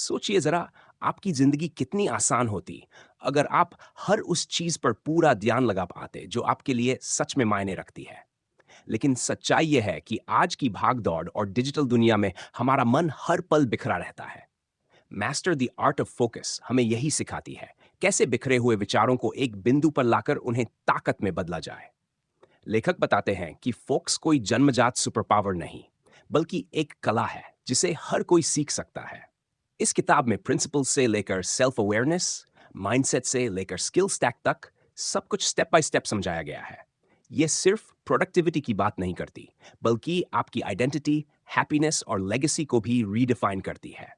सोचिए जरा, आपकी जिंदगी कितनी आसान होती अगर आप हर उस चीज पर पूरा ध्यान लगा पाते जो आपके लिए सच में मायने रखती है। लेकिन सच्चाई यह है कि आज की भाग-दौड़ और डिजिटल दुनिया में हमारा मन हर पल बिखरा रहता है। Master the art of focus हमें यही सिखाती है, कैसे बिखरे हुए विचारों को एक बिंदु पर लाकर उन्हें ताकत में बदला जाए। लेखक बताते हैं कि फोकस कोई जन्मजात सुपर पावर नहीं, बल्कि एक कला है जिसे हर कोई सीख सकता है। इस किताब में प्रिंसिपल्स से लेकर सेल्फ अवेयरनेस, माइंडसेट से लेकर स्किल स्टैक तक सब कुछ स्टेप बाय स्टेप समझाया गया है। यह सिर्फ प्रोडक्टिविटी की बात नहीं करती, बल्कि आपकी आइडेंटिटी, हैप्पीनेस और लेगेसी को भी रीडिफाइन करती है।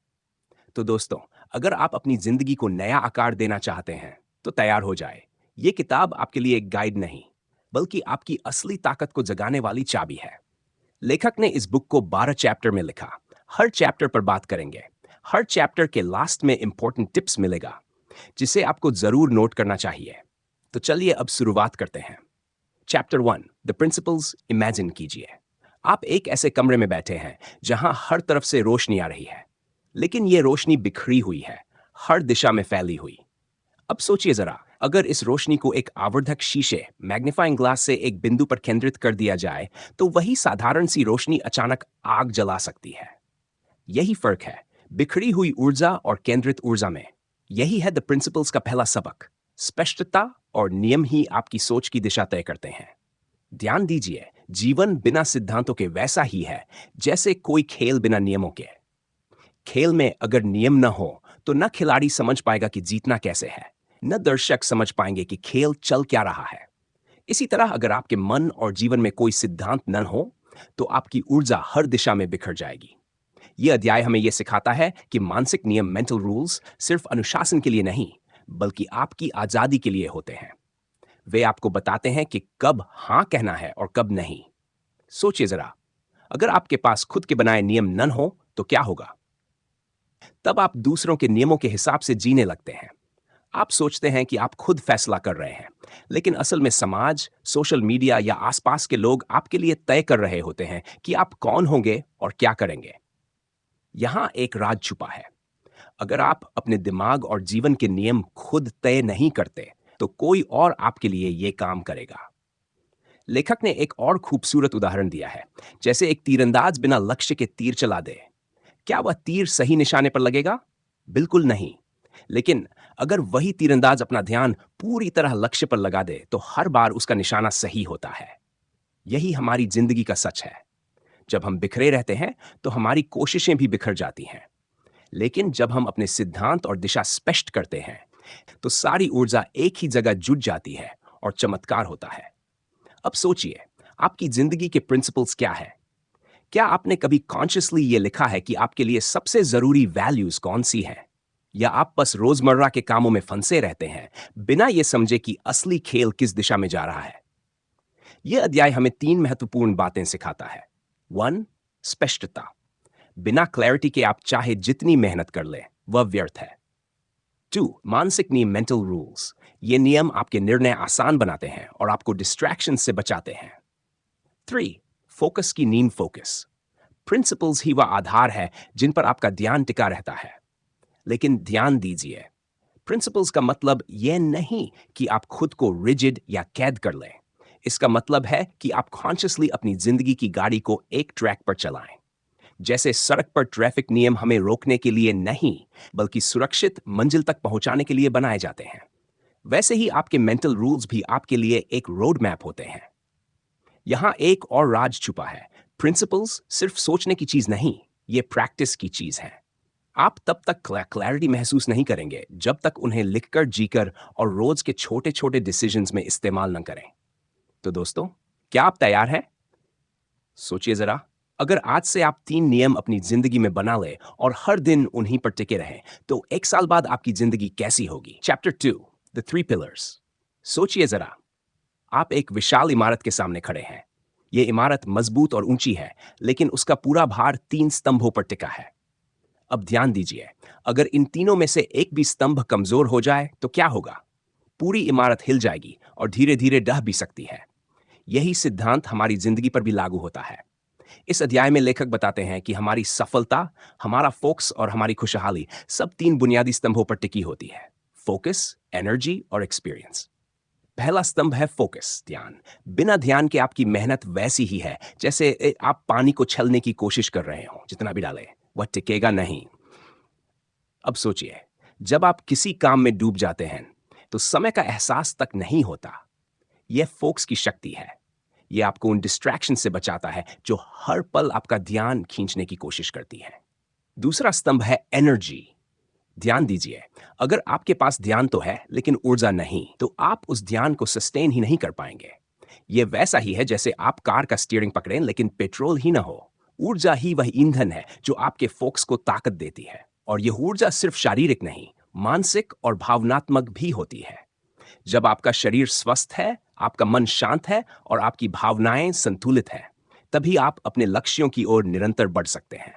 तो दोस्तों, अगर आप अपनी जिंदगी को नया आकार देना चाहते हैं, तो तैयार हो जाए। ये किताब आपके लिए एक गाइड नहीं, बल्कि आपकी असली ताकत को जगाने वाली चाबी है। लेखक ने इस बुक को 12 चैप्टर में लिखा। हर चैप्टर पर बात करेंगे। हर चैप्टर के लास्ट में इंपॉर्टेंट टिप्स मिलेगा, जिसे आपको जरूर नोट करना चाहिए। तो चलिए अब शुरुआत करते हैं। Chapter 1, the principles. इमेजिन कीजिए, आप एक ऐसे कमरे में बैठे हैं जहां हर तरफ से रोशनी आ रही है, लेकिन यह रोशनी बिखरी हुई है, हर दिशा में फैली हुई। अब सोचिए जरा, अगर इस रोशनी को एक आवर्धक शीशे, मैग्नीफाइंग ग्लास से एक बिंदु पर केंद्रित कर दिया जाए, तो वही साधारण सी रोशनी अचानक आग जला सकती है। यही फर्क है बिखरी हुई ऊर्जा और केंद्रित ऊर्जा में। यही है द प्रिंसिपल्स का पहला सबक। स्पष्टता और नियम ही आपकी सोच की दिशा तय करते हैं। ध्यान दीजिए, जीवन बिना सिद्धांतों के वैसा ही है जैसे कोई खेल बिना नियमों के। खेल में अगर नियम न हो, तो न खिलाड़ी समझ पाएगा कि जीतना कैसे है, न दर्शक समझ पाएंगे कि खेल चल क्या रहा है। इसी तरह अगर आपके मन और जीवन में कोई सिद्धांत न हो, तो आपकी ऊर्जा हर दिशा में बिखर जाएगी। यह अध्याय हमें यह सिखाता है कि मानसिक नियम, मेंटल रूल्स, सिर्फ अनुशासन के लिए नहीं, बल्कि आपकी आजादी के लिए होते हैं। वे आपको बताते हैं कि कब हाँ कहना है और कब नहीं। सोचिए जरा, अगर आपके पास खुद के बनाए नियम न हो, तो क्या होगा? तब आप दूसरों के नियमों के हिसाब से जीने लगते हैं। आप सोचते हैं कि आप खुद फैसला कर रहे हैं, लेकिन असल में समाज, सोशल मीडिया या आसपास के लोग आपके लिए तय कर रहे होते हैं कि आप कौन होंगे और क्या करेंगे। यहां एक राज छुपा है। अगर आप अपने दिमाग और जीवन के नियम खुद तय नहीं करते, तो कोई और आपके लिए यह काम करेगा। लेखक ने एक और खूबसूरत उदाहरण दिया है। जैसे एक तीरंदाज बिना लक्ष्य के तीर चला दे, क्या वह तीर सही निशाने पर लगेगा? बिल्कुल नहीं। लेकिन अगर वही तीरंदाज अपना ध्यान पूरी तरह लक्ष्य पर लगा दे, तो हर बार उसका निशाना सही होता है। यही हमारी जिंदगी का सच है। जब हम बिखरे रहते हैं, तो हमारी कोशिशें भी बिखर जाती हैं। लेकिन जब हम अपने सिद्धांत और दिशा स्पष्ट करते हैं, तो सारी ऊर्जा एक ही जगह जुट जाती है और चमत्कार होता है। अब सोचिए, आपकी जिंदगी के प्रिंसिपल्स क्या है? क्या आपने कभी कॉन्शियसली ये लिखा है कि आपके लिए सबसे जरूरी वैल्यूज कौन सी हैं? या आप बस रोजमर्रा के कामों में फंसे रहते हैं, बिना ये समझे कि असली खेल किस दिशा में जा रहा है? यह अध्याय हमें 3 महत्वपूर्ण बातें सिखाता है। 1, स्पष्टता। बिना क्लैरिटी के आप चाहे जितनी मेहनत कर लें, वह व्यर्थ है। 2, मानसिक नियम, मेंटल रूल्स। ये नियम आपके निर्णय आसान बनाते हैं और आपको डिस्ट्रैक्शन से बचाते हैं। 3, फोकस की नींद, फोकस। प्रिंसिपल्स ही वह आधार है जिन पर आपका ध्यान टिका रहता है। लेकिन ध्यान दीजिए, प्रिंसिपल्स का मतलब यह नहीं कि आप खुद को रिजिड या कैद कर लें। इसका मतलब है कि आप कॉन्शियसली अपनी जिंदगी की गाड़ी को एक ट्रैक पर चलाएं। जैसे सड़क पर ट्रैफिक नियम हमें रोकने के लिए नहीं, बल्कि सुरक्षित मंजिल तक पहुंचाने के लिए बनाए जाते हैं, वैसे ही आपके मेंटल रूल्स भी आपके लिए एक रोड मैप होते हैं। यहां एक और राज छुपा है। प्रिंसिपल्स सिर्फ सोचने की चीज नहीं, ये प्रैक्टिस की चीज है। आप तब तक क्लैरिटी महसूस नहीं करेंगे जब तक उन्हें लिखकर, जीकर और रोज के छोटे छोटे डिसीजंस में इस्तेमाल न करें। तो दोस्तों, क्या आप तैयार हैं? सोचिए जरा, अगर आज से आप 3 नियम अपनी जिंदगी में बना ले और हर दिन उन्हीं पर टिके रहें, तो 1 साल बाद आपकी जिंदगी कैसी होगी? Chapter 2, the 3 pillars. सोचिए जरा, आप एक विशाल इमारत के सामने खड़े हैं। यह इमारत मजबूत और ऊंची है, लेकिन उसका पूरा भार 3 स्तंभों पर टिका है। अब ध्यान दीजिए, अगर इन तीनों में से एक भी स्तंभ कमजोर हो जाए, तो क्या होगा? पूरी इमारत हिल जाएगी और धीरे धीरे ढह भी सकती है। यही सिद्धांत हमारी जिंदगी पर भी लागू होता है। इस अध्याय में लेखक बताते हैं कि हमारी सफलता, हमारा फोकस और हमारी खुशहाली सब तीन बुनियादी स्तंभों पर टिकी होती है: फोकस, एनर्जी और एक्सपीरियंस। पहला स्तंभ है फोकस, ध्यान। बिना ध्यान के आपकी मेहनत वैसी ही है जैसे आप पानी को छलने की कोशिश कर रहे हो, जितना भी डालें वह टिकेगा नहीं। अब सोचिए, जब आप किसी काम में डूब जाते हैं तो समय का एहसास तक नहीं होता। यह फोकस की शक्ति है। यह आपको उन डिस्ट्रैक्शन से बचाता है जो हर पल आपका ध्यान खींचने की कोशिश करती है। दूसरा स्तंभ है एनर्जी। ध्यान दीजिए, अगर आपके पास ध्यान तो है लेकिन ऊर्जा नहीं, तो आप उस ध्यान को सस्टेन ही नहीं कर पाएंगे। यह वैसा ही है जैसे आप कार का स्टीयरिंग पकड़ें लेकिन पेट्रोल ही ना हो। ऊर्जा ही वह ईंधन है जो आपके फोकस को ताकत देती है, और यह ऊर्जा सिर्फ शारीरिक नहीं, मानसिक और भावनात्मक भी होती है। जब आपका शरीर स्वस्थ है, आपका मन शांत है और आपकी भावनाएं संतुलित हैं, तभी आप अपने लक्ष्यों की ओर निरंतर बढ़ सकते हैं।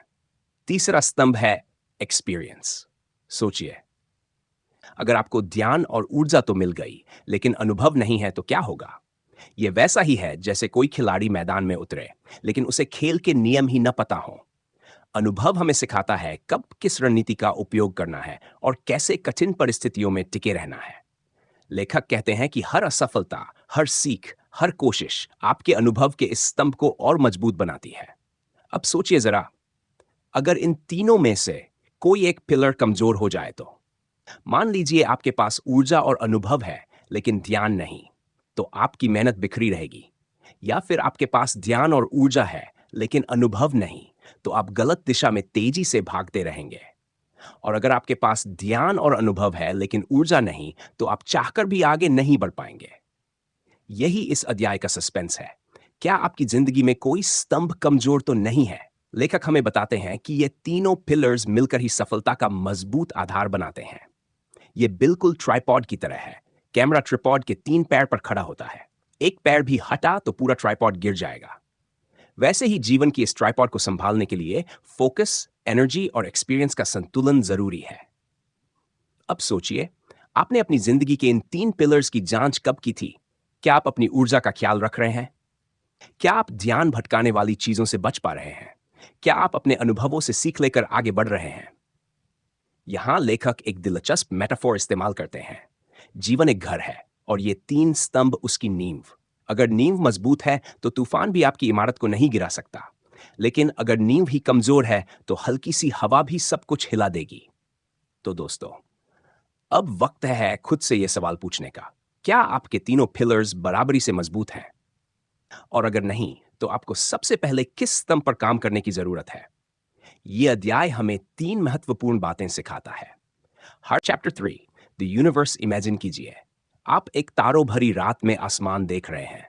तीसरा स्तंभ है एक्सपीरियंस। सोचिए, अगर आपको ध्यान और ऊर्जा तो मिल गई लेकिन अनुभव नहीं है तो क्या होगा? यह वैसा ही है जैसे कोई खिलाड़ी मैदान में उतरे लेकिन उसे खेल के नियम ही न पता हो। अनुभव हमें सिखाता है कब किस रणनीति का उपयोग करना है और कैसे कठिन परिस्थितियों में टिके रहना है। लेखक कहते हैं कि हर असफलता, हर सीख, हर कोशिश आपके अनुभव के इस स्तंभ को और मजबूत बनाती है। अब सोचिए जरा, अगर इन तीनों में से कोई एक पिलर कमजोर हो जाए तो? मान लीजिए आपके पास ऊर्जा और अनुभव है लेकिन ध्यान नहीं, तो आपकी मेहनत बिखरी रहेगी। या फिर आपके पास ध्यान और ऊर्जा है लेकिन अनुभव नहीं, तो आप गलत दिशा में तेजी से भागते रहेंगे। और अगर आपके पास ध्यान और अनुभव है लेकिन ऊर्जा नहीं, तो आप चाहकर भी आगे नहीं बढ़ पाएंगे। यही इस अध्याय का सस्पेंस है। क्या आपकी जिंदगी में कोई स्तंभ कमजोर तो नहीं है? लेखक हमें बताते हैं कि ये तीनों पिलर्स मिलकर ही सफलता का मजबूत आधार बनाते हैं। ये बिल्कुल ट्राइपॉड की तरह है। कैमरा ट्रिपॉड के 3 पैर पर खड़ा होता है। एक पैर भी हटा तो पूरा ट्राइपॉड गिर जाएगा। वैसे ही जीवन की इस ट्राइपॉड को संभालने के लिए फोकस, एनर्जी और एक्सपीरियंस का संतुलन जरूरी है। अब सोचिए, आपने अपनी जिंदगी के इन 3 पिलर्स की जांच कब की थी? क्या आप अपनी ऊर्जा का ख्याल रख रहे हैं? क्या आप ध्यान भटकाने वाली चीजों से बच पा रहे हैं? क्या आप अपने अनुभवों से सीख लेकर आगे बढ़ रहे हैं? यहां लेखक एक दिलचस्प मेटाफोर इस्तेमाल करते हैं। जीवन एक घर है और ये 3 स्तंभ उसकी नींव। अगर नींव मजबूत है तो तूफान भी आपकी इमारत को नहीं गिरा सकता, लेकिन अगर नींव ही कमजोर है तो हल्की सी हवा भी सब कुछ हिला देगी। तो दोस्तों, अब वक्त है खुद से यह सवाल पूछने का, क्या आपके तीनों पिलर्स बराबरी से मजबूत हैं? और अगर नहीं, तो आपको सबसे पहले किस स्तंभ पर काम करने की जरूरत है? यह अध्याय हमें 3 महत्वपूर्ण बातें सिखाता है। हर चैप्टर 3 द यूनिवर्स इमेजिन कीजिए। आप एक तारों भरी रात में आसमान देख रहे हैं।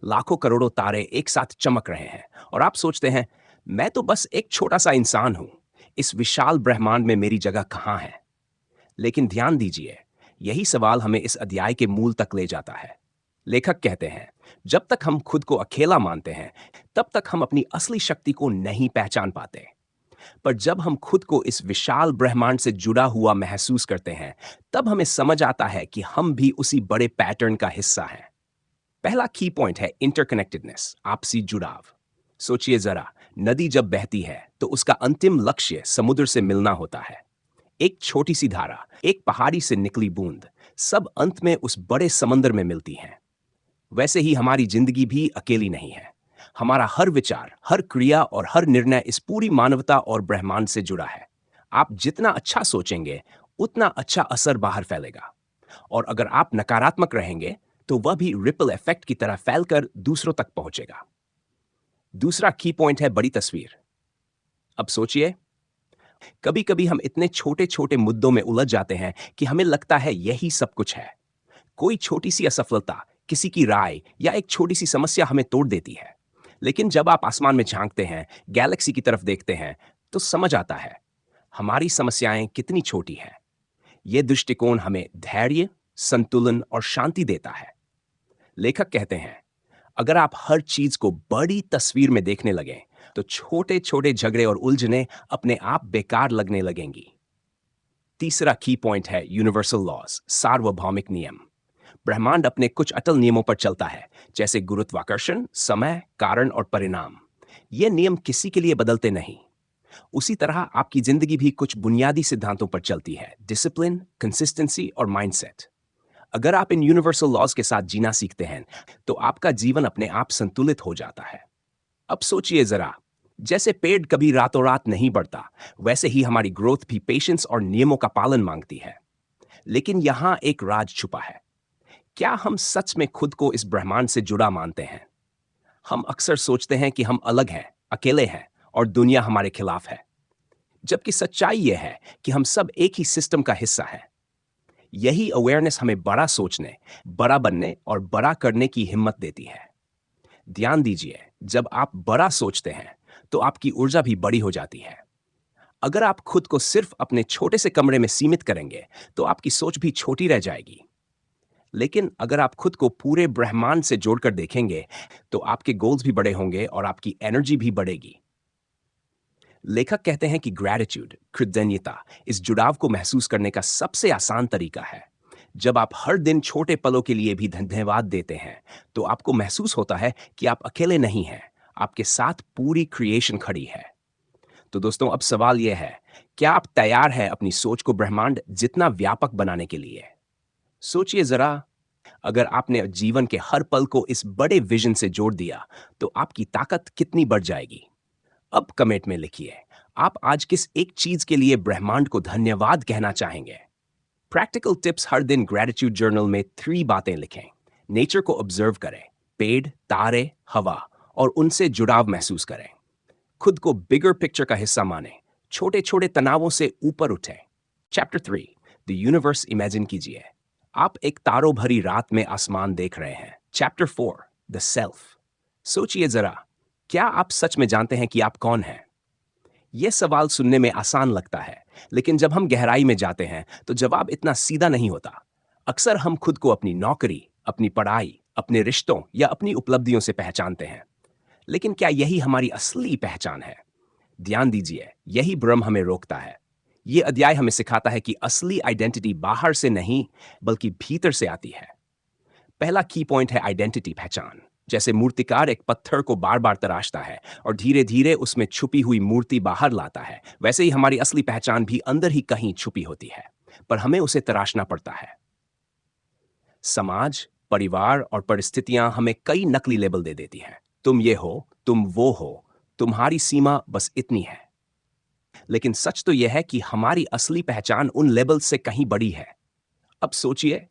लाखों करोड़ों तारे एक साथ चमक रहे हैं और आप सोचते हैं, मैं तो बस एक छोटा सा इंसान हूं, इस विशाल ब्रह्मांड में मेरी जगह कहां है? लेकिन ध्यान दीजिए, यही सवाल हमें इस अध्याय के मूल तक ले जाता है। लेखक कहते हैं, जब तक हम खुद को अकेला मानते हैं, तब तक हम अपनी असली शक्ति को नहीं पहचान पाते। पर जब हम खुद को इस विशाल ब्रह्मांड से जुड़ा हुआ महसूस करते हैं, तब हमें समझ आता है कि हम भी उसी बड़े पैटर्न का हिस्सा हैं। पहला की पॉइंट है इंटरकनेक्टेडनेस, आपसी जुड़ाव। सोचिए जरा, नदी जब बहती है तो उसका अंतिम लक्ष्य समुद्र से मिलना होता है। एक छोटी सी धारा, एक पहाड़ी से निकली बूंद, सब अंत में उस बड़े समंदर में मिलती हैं। वैसे ही हमारी जिंदगी भी अकेली नहीं है। हमारा हर विचार, हर क्रिया और हर निर्णय इस पूरी मानवता और ब्रह्मांड से जुड़ा है। आप जितना अच्छा सोचेंगे, उतना अच्छा असर बाहर फैलेगा। और अगर आप नकारात्मक रहेंगे, तो वह भी रिपल इफेक्ट की तरह फैलकर दूसरों तक पहुंचेगा। दूसरा की पॉइंट है बड़ी तस्वीर। अब सोचिए, कभी कभी हम इतने छोटे छोटे मुद्दों में उलझ जाते हैं कि हमें लगता है यही सब कुछ है। कोई छोटी सी असफलता, किसी की राय या एक छोटी सी समस्या हमें तोड़ देती है। लेकिन जब आप आसमान में झांकते हैं, गैलेक्सी की तरफ देखते हैं, तो समझ आता है हमारी समस्याएं कितनी छोटी हैं। यह दृष्टिकोण हमें धैर्य, संतुलन और शांति देता है। लेखक कहते हैं, अगर आप हर चीज को बड़ी तस्वीर में देखने लगें, तो छोटे छोटे झगड़े और उलझने अपने आप बेकार लगने लगेंगी। तीसरा की पॉइंट है यूनिवर्सल लॉज, सार्वभौमिक नियम। ब्रह्मांड अपने कुछ अटल नियमों पर चलता है, जैसे गुरुत्वाकर्षण, समय, कारण और परिणाम। ये नियम किसी के लिए बदलते नहीं। उसी तरह आपकी जिंदगी भी कुछ बुनियादी सिद्धांतों पर चलती है, डिसिप्लिन, कंसिस्टेंसी और माइंडसेट। अगर आप इन यूनिवर्सल लॉज के साथ जीना सीखते हैं तो आपका जीवन अपने आप संतुलित हो जाता है। अब सोचिए जरा, जैसे पेड़ कभी रातों रात नहीं बढ़ता, वैसे ही हमारी ग्रोथ भी पेशेंस और नियमों का पालन मांगती है। लेकिन यहां एक राज छुपा है। क्या हम सच में खुद को इस ब्रह्मांड से जुड़ा मानते हैं? हम अक्सर सोचते हैं कि हम अलग हैं, अकेले हैं और दुनिया हमारे खिलाफ है, जबकि सच्चाई यह है कि हम सब एक ही सिस्टम का हिस्सा हैं। यही अवेयरनेस हमें बड़ा सोचने, बड़ा बनने और बड़ा करने की हिम्मत देती है। ध्यान दीजिए, जब आप बड़ा सोचते हैं तो आपकी ऊर्जा भी बड़ी हो जाती है। अगर आप खुद को सिर्फ अपने छोटे से कमरे में सीमित करेंगे तो आपकी सोच भी छोटी रह जाएगी। लेकिन अगर आप खुद को पूरे ब्रह्मांड से जोड़कर देखेंगे तो आपके गोल्स भी बड़े होंगे और आपकी एनर्जी भी बढ़ेगी। लेखक कहते हैं कि ग्रैटिट्यूड, कृतज्ञता, इस जुड़ाव को महसूस करने का सबसे आसान तरीका है। जब आप हर दिन छोटे पलों के लिए भी धन्यवाद देते हैं तो आपको महसूस होता है कि आप अकेले नहीं हैं, आपके साथ पूरी क्रिएशन खड़ी है। तो दोस्तों, अब सवाल यह है, क्या आप तैयार हैं अपनी सोच को ब्रह्मांड जितना व्यापक बनाने के लिए? सोचिए जरा, अगर आपने जीवन के हर पल को इस बड़े विजन से जोड़ दिया तो आपकी ताकत कितनी बढ़ जाएगी। अब कमेंट में लिखिए, आप आज किस एक चीज के लिए ब्रह्मांड को धन्यवाद कहना चाहेंगे। प्रैक्टिकल टिप्स हर दिन ग्रेटिट्यूड जर्नल में 3 बातें लिखें। नेचर को ऑब्जर्व करें, पेड़, तारे, हवा और उनसे जुड़ाव महसूस करें। खुद को बिगर पिक्चर का हिस्सा माने, छोटे छोटे तनावों से ऊपर उठें। चैप्टर 3, द यूनिवर्स इमेजिन कीजिए, आप एक तारों भरी रात में आसमान देख रहे हैं। चैप्टर 4, द सेल्फ, सोचिए जरा, क्या आप सच में जानते हैं कि आप कौन हैं? यह सवाल सुनने में आसान लगता है, लेकिन जब हम गहराई में जाते हैं तो जवाब इतना सीधा नहीं होता। अक्सर हम खुद को अपनी नौकरी, अपनी पढ़ाई, अपने रिश्तों या अपनी उपलब्धियों से पहचानते हैं। लेकिन क्या यही हमारी असली पहचान है? ध्यान दीजिए, यही भ्रम हमें रोकता है। यह अध्याय हमें सिखाता है कि असली आइडेंटिटी बाहर से नहीं बल्कि भीतर से आती है। पहला की पॉइंट है आइडेंटिटी, पहचान। जैसे मूर्तिकार एक पत्थर को बार बार तराशता है और धीरे धीरे उसमें छुपी हुई मूर्ति बाहर लाता है, वैसे ही हमारी असली पहचान भी अंदर ही कहीं छुपी होती है, पर हमें उसे तराशना पड़ता है। समाज, परिवार और परिस्थितियां हमें कई नकली लेबल दे देती हैं। तुम ये हो, तुम वो हो, तुम्हारी सीमा बस इतनी है। लेकिन सच तो यह है कि हमारी असली पहचान उन लेबल से कहीं बड़ी है। अब सोचिए,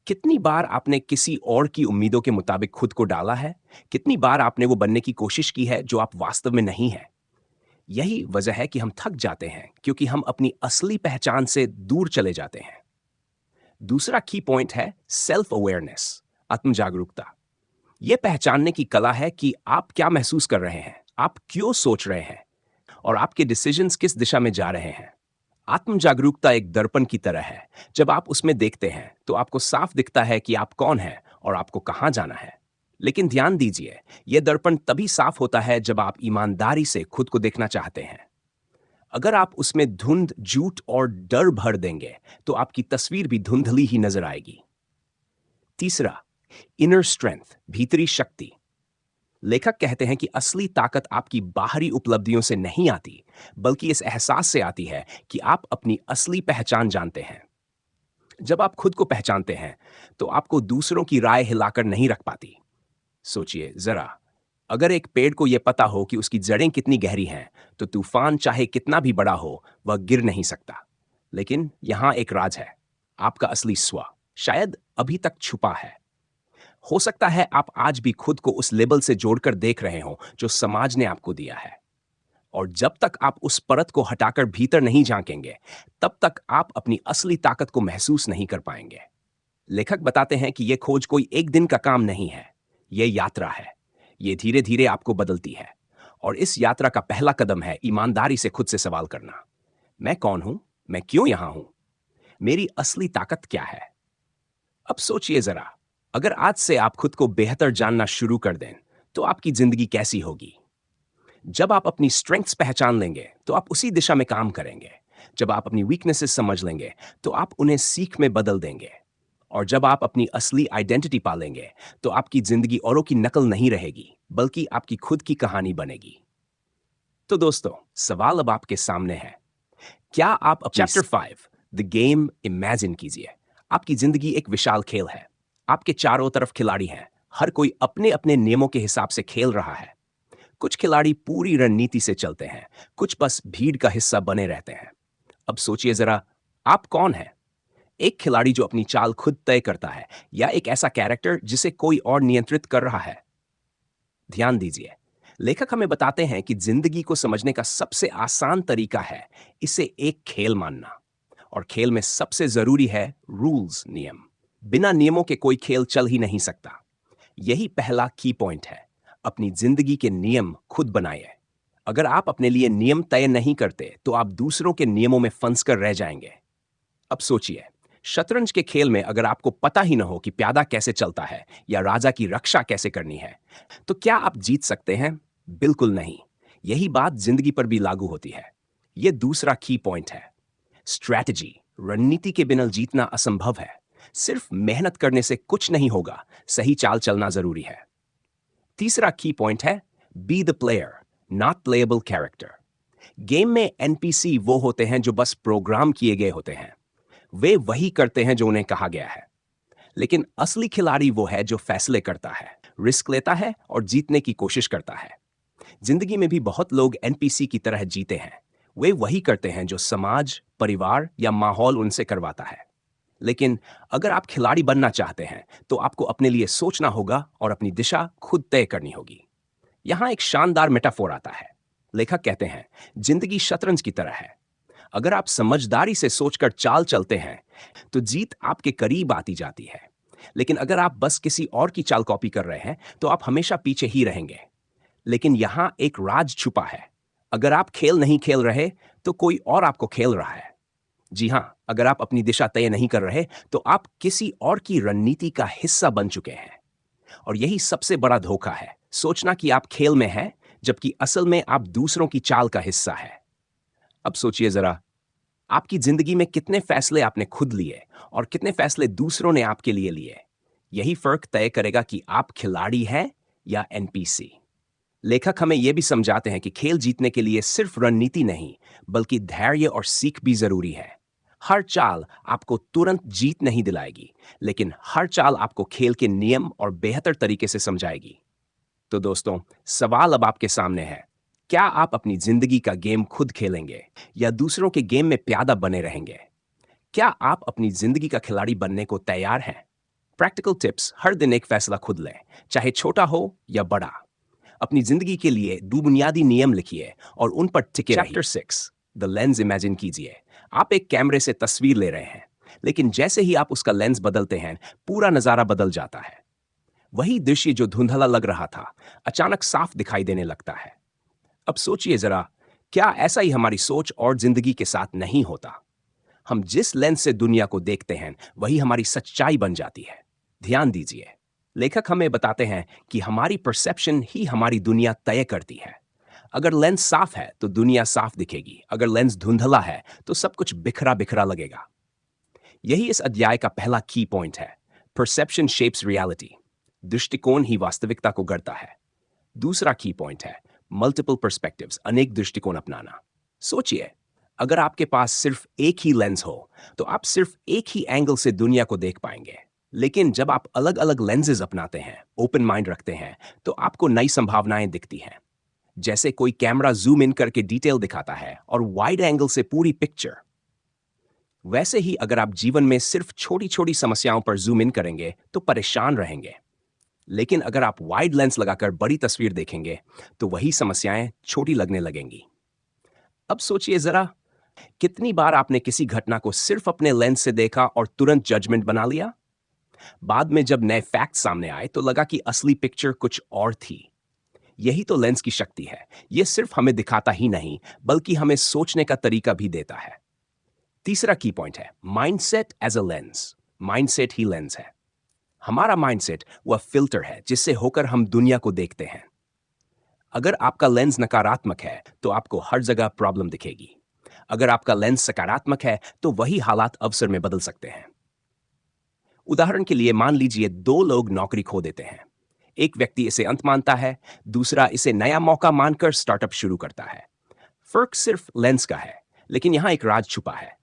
कितनी बार आपने किसी और की उम्मीदों के मुताबिक खुद को डाला है? कितनी बार आपने वो बनने की कोशिश की है जो आप वास्तव में नहीं हैं? यही वजह है कि हम थक जाते हैं, क्योंकि हम अपनी असली पहचान से दूर चले जाते हैं। दूसरा की पॉइंट है सेल्फ अवेयरनेस, आत्म जागरूकता। यह पहचानने की कला है कि आप क्या महसूस कर रहे हैं, आप क्यों सोच रहे हैं और आपके डिसीजंस किस दिशा में जा रहे हैं। आत्म जागरूकता एक दर्पण की तरह है। जब आप उसमें देखते हैं तो आपको साफ दिखता है कि आप कौन हैं और आपको कहां जाना है। लेकिन ध्यान दीजिए, यह दर्पण तभी साफ होता है जब आप ईमानदारी से खुद को देखना चाहते हैं। अगर आप उसमें धुंध, झूठ और डर भर देंगे तो आपकी तस्वीर भी धुंधली ही नजर आएगी। तीसरा, इनर स्ट्रेंथ, भीतरी शक्ति। लेखक कहते हैं कि असली ताकत आपकी बाहरी उपलब्धियों से नहीं आती, बल्कि इस एहसास से आती है कि आप अपनी असली पहचान जानते हैं। जब आप खुद को पहचानते हैं तो आपको दूसरों की राय हिलाकर नहीं रख पाती। सोचिए जरा, अगर एक पेड़ को यह पता हो कि उसकी जड़ें कितनी गहरी हैं तो तूफान चाहे कितना भी बड़ा हो वह गिर नहीं सकता। लेकिन यहां एक राज है, आपका असली स्व शायद अभी तक छुपा है। हो सकता है आप आज भी खुद को उस लेबल से जोड़कर देख रहे हो जो समाज ने आपको दिया है, और जब तक आप उस परत को हटाकर भीतर नहीं झांकेंगे तब तक आप अपनी असली ताकत को महसूस नहीं कर पाएंगे। लेखक बताते हैं कि यह खोज कोई एक दिन का काम नहीं है, यह यात्रा है। यह धीरे धीरे आपको बदलती है, और इस यात्रा का पहला कदम है ईमानदारी से खुद से सवाल करना। मैं कौन हूं? मैं क्यों यहां हूं? मेरी असली ताकत क्या है? अब सोचिए जरा, अगर आज से आप खुद को बेहतर जानना शुरू कर दें तो आपकी जिंदगी कैसी होगी? जब आप अपनी स्ट्रेंथ्स पहचान लेंगे तो आप उसी दिशा में काम करेंगे। जब आप अपनी वीकनेसेस समझ लेंगे तो आप उन्हें सीख में बदल देंगे। और जब आप अपनी असली आइडेंटिटी पालेंगे, तो आपकी जिंदगी औरों की नकल नहीं रहेगी, बल्कि आपकी खुद की कहानी बनेगी। तो दोस्तों, सवाल अब आपके सामने है। क्या आप अपनी चैप्टर 5 द गेम इमेजिन कीजिए। आपकी जिंदगी एक विशाल खेल है। आपके चारों तरफ खिलाड़ी हैं। हर कोई अपने अपने नियमों के हिसाब से खेल रहा है। कुछ खिलाड़ी पूरी रणनीति से चलते हैं, कुछ बस भीड़ का हिस्सा बने रहते हैं। अब सोचिए जरा, आप कौन हैं? एक खिलाड़ी जो अपनी चाल खुद तय करता है, या एक ऐसा कैरेक्टर जिसे कोई और नियंत्रित कर रहा है? ध्यान दीजिए, लेखक हमें बताते हैं कि जिंदगी को समझने का सबसे आसान तरीका है इसे एक खेल मानना। और खेल में सबसे जरूरी है रूल्स, नियम। बिना नियमों के कोई खेल चल ही नहीं सकता। यही पहला की पॉइंट है। अपनी जिंदगी के नियम खुद बनाइए। अगर आप अपने लिए नियम तय नहीं करते, तो आप दूसरों के नियमों में फंस कर रह जाएंगे। अब सोचिए, शतरंज के खेल में अगर आपको पता ही न हो कि प्यादा कैसे चलता है या राजा की रक्षा कैसे करनी है, तो क्या आप जीत सकते हैं? बिल्कुल नहीं। यही बात जिंदगी पर भी लागू होती है। यह दूसरा की पॉइंट है। स्ट्रैटेजी, रणनीति के बिना जीतना असंभव है। सिर्फ मेहनत करने से कुछ नहीं होगा, सही चाल चलना जरूरी है। तीसरा की पॉइंट है be the player, not playable character. Game में एनपीसी वो होते हैं जो बस प्रोग्राम किए गए होते हैं। वे वही करते हैं जो उन्हें कहा गया है। लेकिन असली खिलाड़ी वो है जो फैसले करता है, रिस्क लेता है और जीतने की कोशिश करता है। जिंदगी में भी बहुत लोग एनपीसी की तरह जीते हैं। वे वही करते हैं जो समाज, परिवार या माहौल उनसे करवाता है। लेकिन अगर आप खिलाड़ी बनना चाहते हैं, तो आपको अपने लिए सोचना होगा और अपनी दिशा खुद तय करनी होगी। यहां एक शानदार मेटाफोर आता है। लेखक कहते हैं, जिंदगी शतरंज की तरह है। अगर आप समझदारी से सोचकर चाल चलते हैं, तो जीत आपके करीब आती जाती है। लेकिन अगर आप बस किसी और की चाल कॉपी कर रहे हैं, तो आप हमेशा पीछे ही रहेंगे। लेकिन यहां एक राज छुपा है। अगर आप खेल नहीं खेल रहे, तो कोई और आपको खेल रहा है। जी हां, अगर आप अपनी दिशा तय नहीं कर रहे, तो आप किसी और की रणनीति का हिस्सा बन चुके हैं। और यही सबसे बड़ा धोखा है, सोचना कि आप खेल में हैं, जबकि असल में आप दूसरों की चाल का हिस्सा है। अब सोचिए जरा, आपकी जिंदगी में कितने फैसले आपने खुद लिए और कितने फैसले दूसरों ने आपके लिए लिए। यही फर्क तय करेगा कि आप खिलाड़ी हैं या एनपीसी। लेखक हमें यह भी समझाते हैं कि खेल जीतने के लिए सिर्फ रणनीति नहीं, बल्कि धैर्य और सीख भी जरूरी है। हर चाल आपको तुरंत जीत नहीं दिलाएगी, लेकिन हर चाल आपको खेल के नियम और बेहतर तरीके से समझाएगी। तो दोस्तों, सवाल अब आपके सामने है। क्या आप अपनी जिंदगी का गेम खुद खेलेंगे या दूसरों के गेम में प्यादा बने रहेंगे? क्या आप अपनी जिंदगी का खिलाड़ी बनने को तैयार हैं? प्रैक्टिकल टिप्स, हर दिन एक फैसला खुद लें, चाहे छोटा हो या बड़ा। अपनी जिंदगी के लिए दो बुनियादी नियम लिखिए और उन पर टिके रहिए। चैप्टर 6 द लेंस इमेजिन कीजिए। आप एक कैमरे से तस्वीर ले रहे हैं, लेकिन जैसे ही आप उसका लेंस बदलते हैं, पूरा नजारा बदल जाता है। वही दृश्य जो धुंधला लग रहा था, अचानक साफ दिखाई देने लगता है। अब सोचिए जरा, क्या ऐसा ही हमारी सोच और जिंदगी के साथ नहीं होता? हम जिस लेंस से दुनिया को देखते हैं, वही हमारी सच्चाई बन जाती है। ध्यान दीजिए, लेखक हमें बताते हैं कि हमारी परसेप्शन ही हमारी दुनिया तय करती है। अगर लेंस साफ है, तो दुनिया साफ दिखेगी। अगर लेंस धुंधला है, तो सब कुछ बिखरा बिखरा लगेगा। यही इस अध्याय का पहला की पॉइंट है। Perception shapes reality. दृष्टिकोण ही वास्तविकता को गढ़ता है। दूसरा की पॉइंट है मल्टीपल पर्सपेक्टिव्स, अनेक दृष्टिकोण अपनाना। सोचिए, अगर आपके पास सिर्फ एक ही लेंस हो, तो आप सिर्फ एक ही एंगल से दुनिया को देख पाएंगे। लेकिन जब आप अलग अलग लेंसेज अपनाते हैं, ओपन माइंड रखते हैं, तो आपको नई संभावनाएं दिखती हैं। जैसे कोई कैमरा जूम इन करके डिटेल दिखाता है और वाइड एंगल से पूरी पिक्चर। वैसे ही अगर आप जीवन में सिर्फ छोटी छोटी समस्याओं पर जूम इन करेंगे, तो परेशान रहेंगे। लेकिन अगर आप वाइड लेंस लगाकर बड़ी तस्वीर देखेंगे, तो वही समस्याएं छोटी लगने लगेंगी। अब सोचिए जरा, कितनी बार आपने किसी घटना को सिर्फ अपने लेंस से देखा और तुरंत जजमेंट बना लिया? बाद में जब नए फैक्ट सामने आए, तो लगा कि असली पिक्चर कुछ और थी। यही तो लेंस की शक्ति है। यह सिर्फ हमें दिखाता ही नहीं, बल्कि हमें सोचने का तरीका भी देता है। तीसरा की पॉइंट है mindset as a lens. Mindset ही लेंस है। हमारा माइंडसेट वह फिल्टर है जिससे होकर हम दुनिया को देखते हैं। अगर आपका लेंस नकारात्मक है, तो आपको हर जगह प्रॉब्लम दिखेगी। अगर आपका लेंस सकारात्मक है, तो वही हालात अवसर में बदल सकते हैं। उदाहरण के लिए मान लीजिए दो लोग नौकरी खो देते हैं। एक व्यक्ति इसे अंत मानता है, दूसरा इसे नया मौका मानकर स्टार्टअप शुरू करता है। फर्क सिर्फ लेंस का है, लेकिन यहां एक राज छुपा है।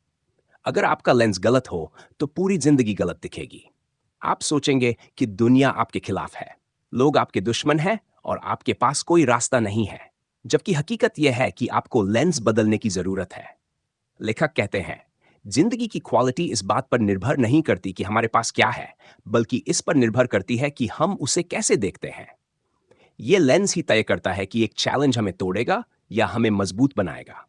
अगर आपका लेंस गलत हो तो पूरी जिंदगी गलत दिखेगी। आप सोचेंगे कि दुनिया आपके खिलाफ है, लोग आपके दुश्मन हैं और आपके पास कोई रास्ता नहीं है, जबकि हकीकत यह है कि आपको लेंस बदलने की जरूरत है। लेखक कहते हैं, जिंदगी की क्वालिटी इस बात पर निर्भर नहीं करती कि हमारे पास क्या है, बल्कि इस पर निर्भर करती है कि हम उसे कैसे देखते हैं। यह लेंस ही तय करता है कि एक चैलेंज हमें तोड़ेगा या हमें मजबूत बनाएगा।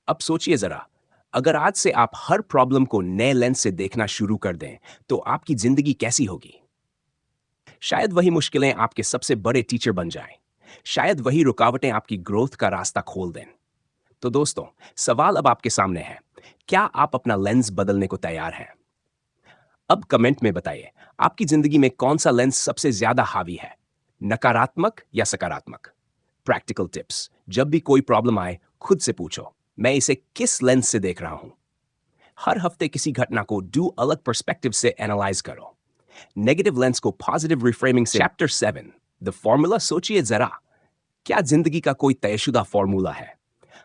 अब सोचिए जरा, अगर आज से आप हर प्रॉब्लम को नए लेंस से देखना शुरू कर दें, तो आपकी जिंदगी कैसी होगी? शायद वही मुश्किलें आपके सबसे बड़े टीचर बन जाएं। शायद वही रुकावटें आपकी ग्रोथ का रास्ता खोल दें। तो दोस्तों, सवाल अब आपके सामने है, क्या आप अपना लेंस बदलने को तैयार हैं? अब कमेंट में बताइए, आपकी जिंदगी में कौन सा लेंस सबसे ज्यादा हावी है, नकारात्मक या सकारात्मक? प्रैक्टिकल टिप्स, जब भी कोई प्रॉब्लम आए खुद से पूछो, मैं इसे किस लेंस से देख रहा हूं? हर हफ्ते किसी घटना को दो अलग पर्सपेक्टिव से एनालाइज करो। नेगेटिव लेंस को पॉजिटिव रिफ्रेमिंग से। Chapter 7, the formula. सोचिए जरा, क्या जिंदगी का कोई तयशुदा फॉर्मूला है?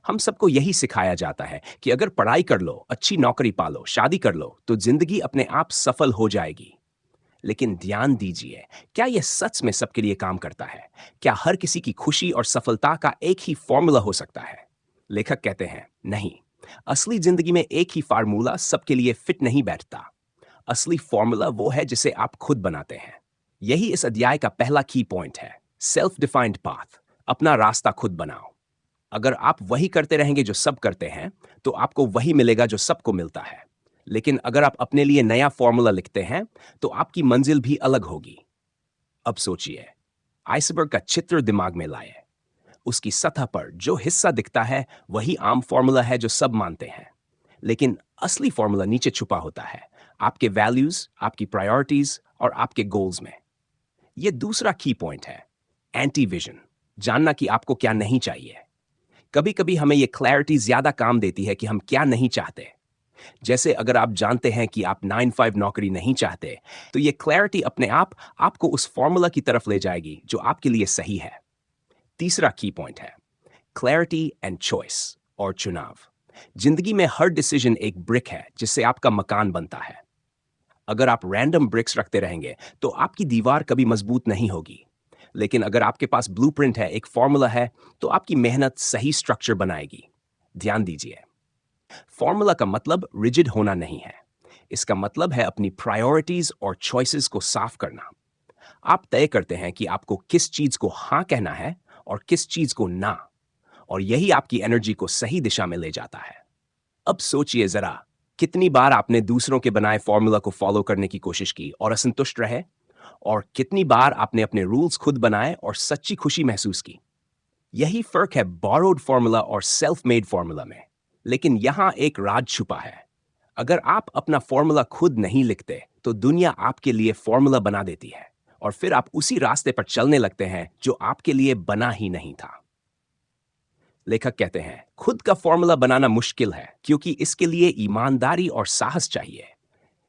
हम सबको यही सिखाया जाता है कि अगर पढ़ाई कर लो, अच्छी नौकरी पालो, शादी कर लो, तो जिंदगी अपने आप सफल हो जाएगी। लेकिन ध्यान दीजिए, क्या यह सच में सबके लिए काम करता है? क्या हर किसी की खुशी और सफलता का एक ही फॉर्मूला हो सकता है? लेखक कहते हैं, नहीं। असली जिंदगी में एक ही फार्मूला सबके लिए फिट नहीं बैठता। असली फॉर्मूला वो है जिसे आप खुद बनाते हैं। यही इस अध्याय का पहला की पॉइंट है, सेल्फ डिफाइंड पाथ। अपना रास्ता खुद बनाओ। अगर आप वही करते रहेंगे जो सब करते हैं, तो आपको वही मिलेगा जो सबको मिलता है। लेकिन अगर आप अपने लिए नया फॉर्मूला लिखते हैं, तो आपकी मंजिल भी अलग होगी। अब सोचिए, आइसबर्ग का चित्र दिमाग में लाए। उसकी सतह पर जो हिस्सा दिखता है वही आम फॉर्मूला है जो सब मानते हैं। लेकिन असली फॉर्मूला नीचे छुपा होता है, आपके वैल्यूज, आपकी प्रायोरिटीज और आपके गोल्स में। यह दूसरा की पॉइंट है, एंटी विजन। जानना कि आपको क्या नहीं चाहिए। कभी कभी हमें यह क्लैरिटी ज्यादा काम देती है कि हम क्या नहीं चाहते। जैसे अगर आप जानते हैं कि आप 9 to 5 नौकरी नहीं चाहते, तो यह क्लैरिटी अपने आप आपको उस फॉर्मूला की तरफ ले जाएगी जो आपके लिए सही है। तीसरा की पॉइंट है, क्लैरिटी एंड चॉइस और चुनाव। जिंदगी में हर डिसीजन एक ब्रिक है जिससे आपका मकान बनता है। अगर आप रैंडम ब्रिक्स रखते रहेंगे तो आपकी दीवार कभी मजबूत नहीं होगी। लेकिन अगर आपके पास ब्लूप्रिंट है, एक फॉर्मूला है, तो आपकी मेहनत सही स्ट्रक्चर बनाएगी। ध्यान दीजिए, फॉर्मूला का मतलब रिजिड होना नहीं है। इसका मतलब है अपनी प्रायोरिटीज और चॉइसेस को साफ करना। आप तय करते हैं कि आपको किस चीज को हाँ कहना है और किस चीज को ना, और यही आपकी एनर्जी को सही दिशा में ले जाता है। अब सोचिए जरा, कितनी बार आपने दूसरों के बनाए फॉर्मूला को फॉलो करने की कोशिश की और असंतुष्ट रहे, और कितनी बार आपने अपने रूल्स खुद बनाए और सच्ची खुशी महसूस की। यही फर्क है बोरोड फॉर्मूला और सेल्फ मेड फॉर्मूला में। लेकिन यहां एक राज छुपा है। अगर आप अपना फॉर्मूला खुद नहीं लिखते, तो दुनिया आपके लिए फॉर्मूला बना देती है, और फिर आप उसी रास्ते पर चलने लगते हैं जो आपके लिए बना ही नहीं था। लेखक कहते हैं, खुद का फॉर्मूला बनाना मुश्किल है क्योंकि इसके लिए ईमानदारी और साहस चाहिए।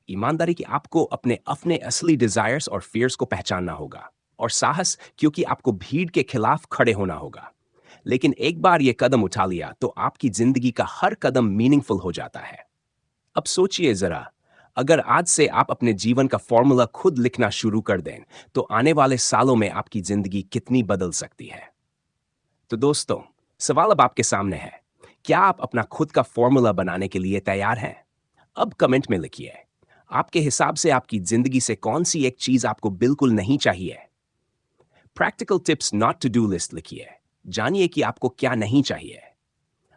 ईमानदारी कि आपको अपने अपने असली डिजायर्स और फियर्स को पहचानना होगा, और साहस क्योंकि आपको भीड़ के खिलाफ खड़े होना होगा। लेकिन एक बार यह कदम उठा लिया तो आपकी जिंदगी का हर कदम मीनिंगफुल हो जाता है। अब सोचिए जरा, अगर आज से आप अपने जीवन का फॉर्मूला खुद लिखना शुरू कर दें, तो आने वाले सालों में आपकी जिंदगी कितनी बदल सकती है। तो दोस्तों, सवाल अब आपके सामने है, क्या आप अपना खुद का फॉर्मूला बनाने के लिए तैयार हैं? अब कमेंट में लिखिए, आपके हिसाब से आपकी जिंदगी से कौन सी एक चीज आपको बिल्कुल नहीं चाहिए। Practical tips not to do list लिखिए। जानिए कि आपको क्या नहीं चाहिए।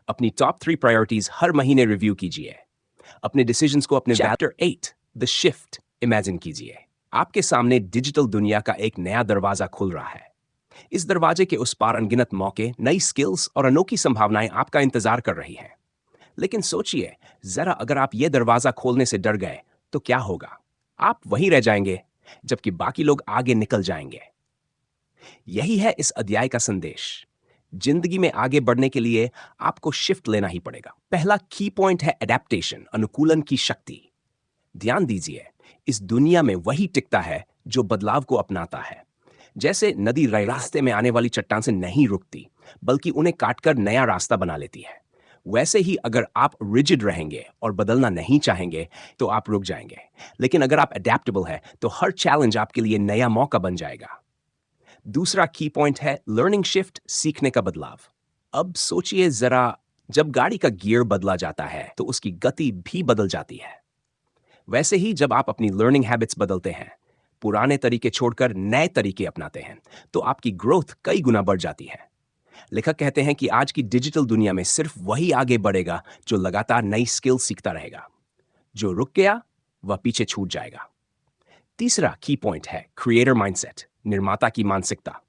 अपनी टॉप 3 प्रायोरिटीज हर महीने रिव्यू कीजिए। अपने डिसीजंस को अपने चैप्टर 8, द शिफ्ट, इमेजिन कीजिए। आपके सामने डिजिटल दुनिया का एक नया दरवाजा खुल रहा है। इस दरवाजे के उस पार अनगिनत मौके, नई स्किल्स और अनोखी संभावनाएं आपका इंतजार कर रही हैं। लेकिन सोचिए जरा, अगर आप यह दरवाजा खोलने से डर गए तो क्या होगा? आप वहीं रह जाएंगे जबकि बाकी लोग आगे निकल जाएंगे। यही है इस अध्याय का संदेश। जिंदगी में आगे बढ़ने के लिए आपको शिफ्ट लेना ही पड़ेगा। पहला की पॉइंट है एडेप्टेशन, अनुकूलन की शक्ति। ध्यान दीजिए, इस दुनिया में वही टिकता है जो बदलाव को अपनाता है। जैसे नदी रास्ते में आने वाली चट्टान से नहीं रुकती, बल्कि उन्हें काटकर नया रास्ता बना लेती है। वैसे ही अगर आप रिजिड रहेंगे और बदलना नहीं चाहेंगे, तो आप रुक जाएंगे। लेकिन अगर आप अडेप्टेबल है, तो हर चैलेंज आपके लिए नया मौका बन जाएगा। दूसरा की पॉइंट है लर्निंग शिफ्ट, सीखने का बदलाव। अब सोचिए जरा, जब गाड़ी का गियर बदला जाता है तो उसकी गति भी बदल जाती है। वैसे ही जब आप अपनी लर्निंग हैबिट्स बदलते हैं, पुराने तरीके छोड़कर नए तरीके अपनाते हैं, तो आपकी ग्रोथ कई गुना बढ़ जाती है। लेखक कहते हैं कि आज की डिजिटल दुनिया में सिर्फ वही आगे बढ़ेगा जो लगातार नई स्किल सीखता रहेगा। जो रुक गया, वह पीछे छूट जाएगा। तीसरा की पॉइंट है क्रिएटर माइंडसेट, निर्माता की मानसिकता।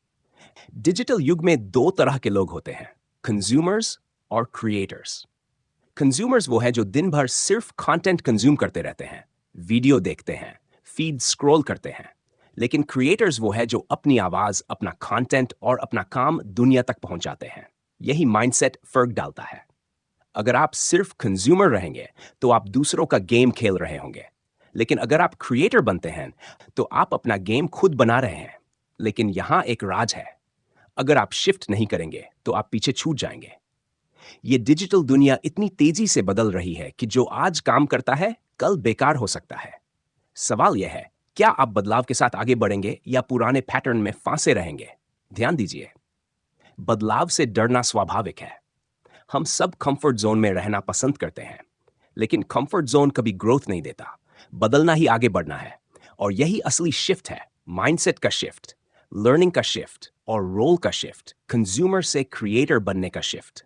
डिजिटल युग में दो तरह के लोग होते हैं, कंज्यूमर्स और क्रिएटर्स। कंज्यूमर्स वो है जो दिन भर सिर्फ कंटेंट कंज्यूम करते रहते हैं, वीडियो देखते हैं, फीड स्क्रॉल करते हैं। लेकिन क्रिएटर्स वो है जो अपनी आवाज, अपना कंटेंट और अपना काम दुनिया तक पहुंचाते हैं। यही माइंडसेट फर्क डालता है। अगर आप सिर्फ कंज्यूमर रहेंगे, तो आप दूसरों का गेम खेल रहे होंगे। लेकिन अगर आप क्रिएटर बनते हैं, तो आप अपना गेम खुद बना रहे हैं। लेकिन यहां एक राज है, अगर आप शिफ्ट नहीं करेंगे, तो आप पीछे छूट जाएंगे। ये डिजिटल दुनिया इतनी तेजी से बदल रही है कि जो आज काम करता है, कल बेकार हो सकता है। सवाल यह है, क्या आप बदलाव के साथ आगे बढ़ेंगे या पुराने पैटर्न में फांसे रहेंगे? ध्यान दीजिए, बदलाव से डरना स्वाभाविक है। हम सब कंफर्ट जोन में रहना पसंद करते हैं, लेकिन कंफर्ट जोन कभी ग्रोथ नहीं देता। बदलना ही आगे बढ़ना है। और यही असली शिफ्ट है, माइंडसेट का शिफ्ट, लर्निंग का शिफ्ट और रोल का शिफ्ट, कंज्यूमर से क्रिएटर बनने का शिफ्ट।